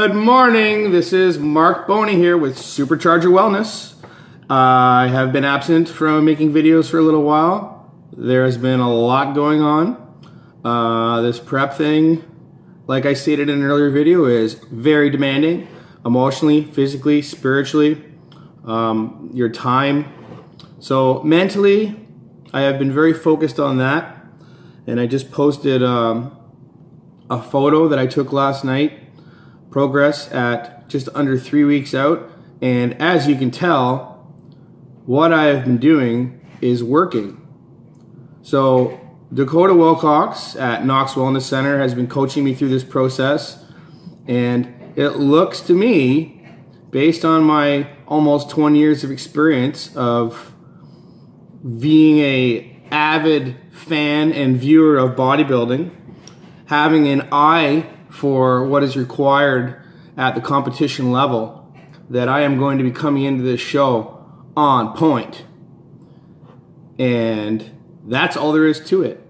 Good morning. This is Mark Boney here with Supercharger Wellness. I have been absent from making videos for a little while. There has been a lot going on. This prep thing, like I stated in an earlier video, is very demanding emotionally, physically, spiritually, your time. So mentally, I have been very focused on that. And I just posted a photo that I took last night. Progress at just under 3 weeks out, and as you can tell, what I have been doing is working. So Dakota Wilcox at Knox Wellness Center has been coaching me through this process, and it looks to me, based on my almost 20 years of experience of being a avid fan and viewer of bodybuilding, having an eye for what is required at the competition level, that I am going to be coming into this show on point. And that's all there is to it.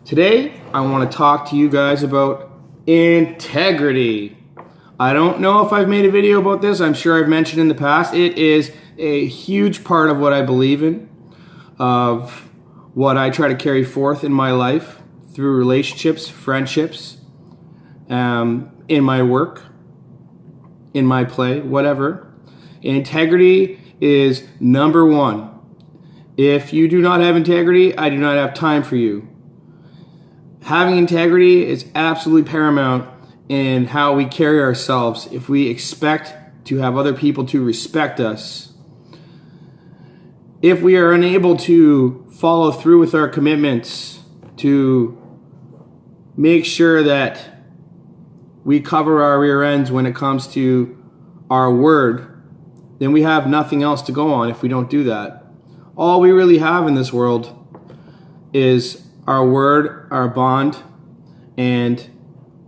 Today, I want to talk to you guys about integrity. I don't know if I've made a video about this. I'm sure I've mentioned in the past. It is a huge part of what I believe in, of what I try to carry forth in my life through relationships, friendships, in my work, in my play, whatever. Integrity is number one. If you do not have integrity, I do not have time for you. Having integrity is absolutely paramount in how we carry ourselves. If we expect to have other people to respect us, if we are unable to follow through with our commitments, to make sure that we cover our rear ends when it comes to our word, then we have nothing else to go on if we don't do that. All we really have in this world is our word, our bond, and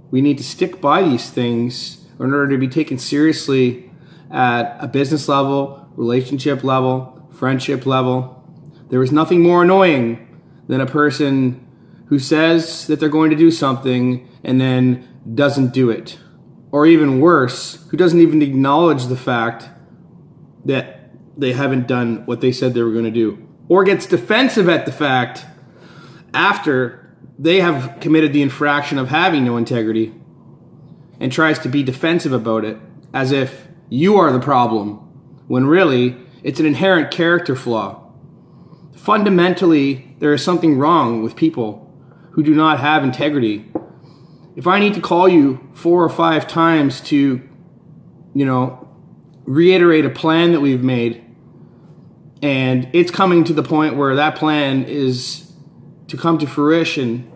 we need to stick by these things in order to be taken seriously at a business level, relationship level, friendship level. There is nothing more annoying than a person who says that they're going to do something and then doesn't do it. Or even worse, who doesn't even acknowledge the fact that they haven't done what they said they were going to do. Or gets defensive at the fact after they have committed the infraction of having no integrity and tries to be defensive about it as if you are the problem, when really it's an inherent character flaw. Fundamentally, there is something wrong with people who do not have integrity. If I need to call you 4 or 5 times to, reiterate a plan that we've made, and it's coming to the point where that plan is to come to fruition,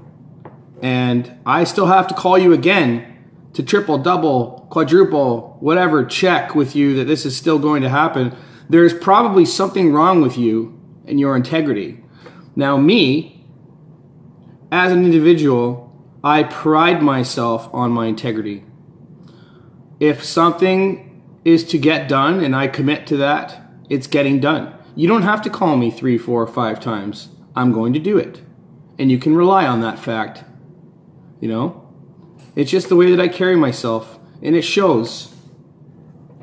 and I still have to call you again to triple, double, quadruple, whatever, check with you that this is still going to happen, there's probably something wrong with you and your integrity. Now, me, as an individual, I pride myself on my integrity. If something is to get done and I commit to that, it's getting done. You don't have to call me 3, 4, 5 times. I'm going to do it. And you can rely on that fact. It's just the way that I carry myself. And it shows.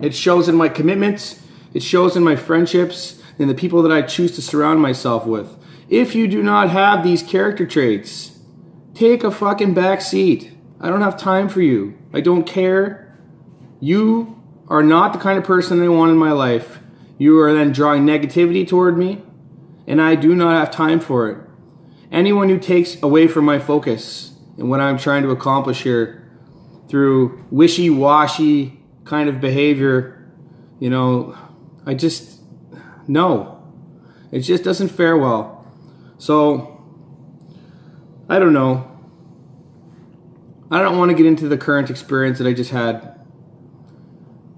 It shows in my commitments. It shows in my friendships and the people that I choose to surround myself with. If you do not have these character traits, take a fucking back seat. I don't have time for you. I don't care. You are not the kind of person I want in my life. You are then drawing negativity toward me, and I do not have time for it. Anyone who takes away from my focus and what I'm trying to accomplish here through wishy-washy kind of behavior, I just, no. It just doesn't fare well. So, I don't know. I don't want to get into the current experience that I just had.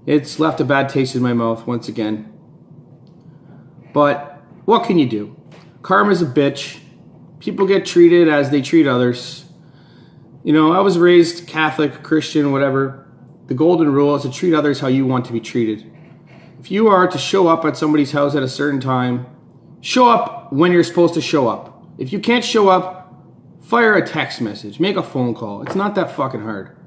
It's left a bad taste in my mouth once again. But what can you do? Karma's a bitch. People get treated as they treat others. I was raised Catholic, Christian, whatever. The golden rule is to treat others how you want to be treated. If you are to show up at somebody's house at a certain time, show up when you're supposed to show up. If you can't show up, fire a text message, make a phone call. It's not that fucking hard.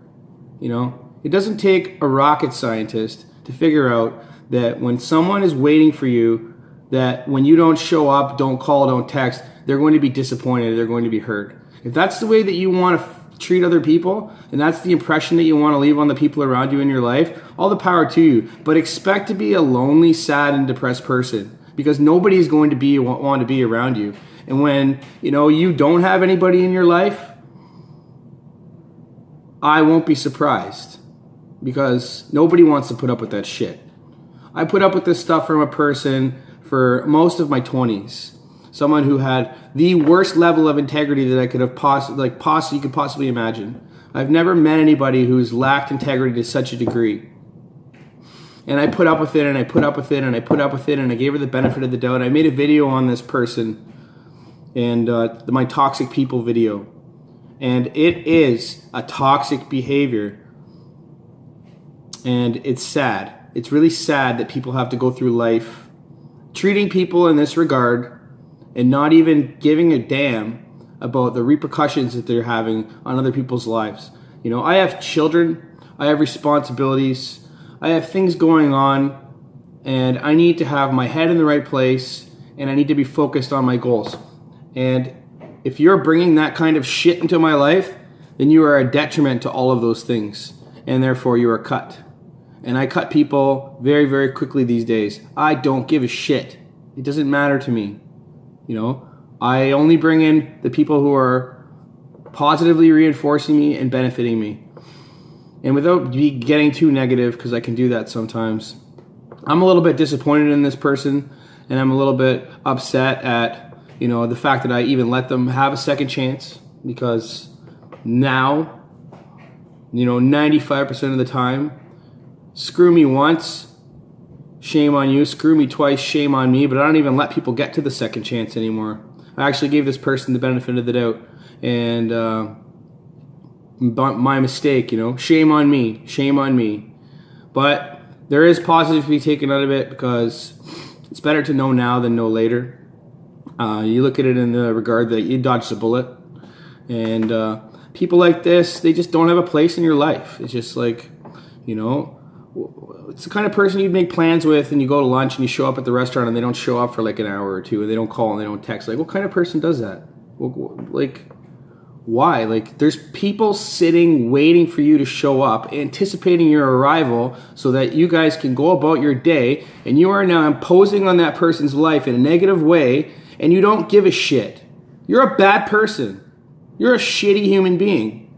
It doesn't take a rocket scientist to figure out that when someone is waiting for you, that when you don't show up, don't call, don't text, they're going to be disappointed, they're going to be hurt. If that's the way that you want to treat other people, and that's the impression that you want to leave on the people around you in your life, all the power to you. But expect to be a lonely, sad, and depressed person, because nobody's going to want to be around you. And when you don't have anybody in your life, I won't be surprised, because nobody wants to put up with that shit. I put up with this stuff from a person for most of my 20s. Someone who had the worst level of integrity that I could have you could possibly imagine. I've never met anybody who's lacked integrity to such a degree. And I put up with it, and I put up with it, and I put up with it, and I gave her the benefit of the doubt. I made a video on this person, and my toxic people video. And it is a toxic behavior. And it's sad. It's really sad that people have to go through life treating people in this regard and not even giving a damn about the repercussions that they're having on other people's lives. I have children, I have responsibilities, I have things going on, and I need to have my head in the right place, and I need to be focused on my goals. And if you're bringing that kind of shit into my life, then you are a detriment to all of those things, and therefore you are cut. And I cut people very, very quickly these days. I don't give a shit. It doesn't matter to me. I only bring in the people who are positively reinforcing me and benefiting me. And without getting too negative, because I can do that sometimes, I'm a little bit disappointed in this person, and I'm a little bit upset at, the fact that I even let them have a second chance, because now, 95% of the time, screw me once, shame on you. Screw me twice, shame on me. But I don't even let people get to the second chance anymore. I actually gave this person the benefit of the doubt. And my mistake, shame on me, shame on me. But there is positive to be taken out of it, because it's better to know now than know later. You look at it in the regard that you dodged a bullet. And people like this, they just don't have a place in your life. It's just like, it's the kind of person you'd make plans with, and you go to lunch and you show up at the restaurant and they don't show up for like an hour or two, and they don't call and they don't text. Like, what kind of person does that? Why? There's people sitting waiting for you to show up, anticipating your arrival so that you guys can go about your day, and you are now imposing on that person's life in a negative way, and you don't give a shit. You're a bad person. You're a shitty human being.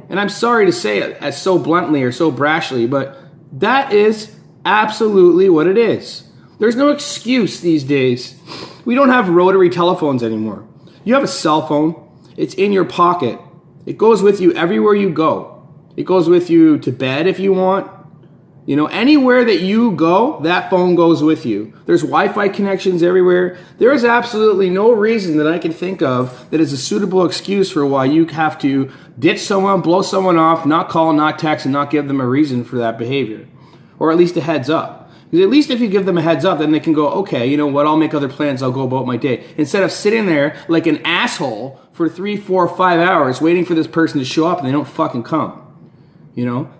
And I'm sorry to say it as so bluntly or so brashly, but that is absolutely what it is. There's no excuse these days. We don't have rotary telephones anymore. You have a cell phone. It's in your pocket. It goes with you everywhere you go. It goes with you to bed if you want. Anywhere that you go, that phone goes with you. There's Wi-Fi connections everywhere. There is absolutely no reason that I can think of that is a suitable excuse for why you have to ditch someone, blow someone off, not call, not text, and not give them a reason for that behavior. Or at least a heads up. Because at least if you give them a heads up, then they can go, okay, you know what, I'll make other plans, I'll go about my day. Instead of sitting there like an asshole for 3, 4, 5 hours waiting for this person to show up and they don't fucking come.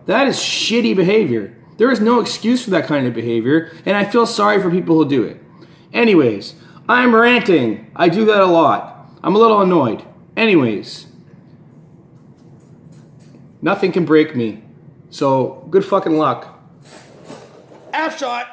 That is shitty behavior. There is no excuse for that kind of behavior, and I feel sorry for people who do it. Anyways, I'm ranting. I do that a lot. I'm a little annoyed. Anyways, nothing can break me. So, good fucking luck. F-shot!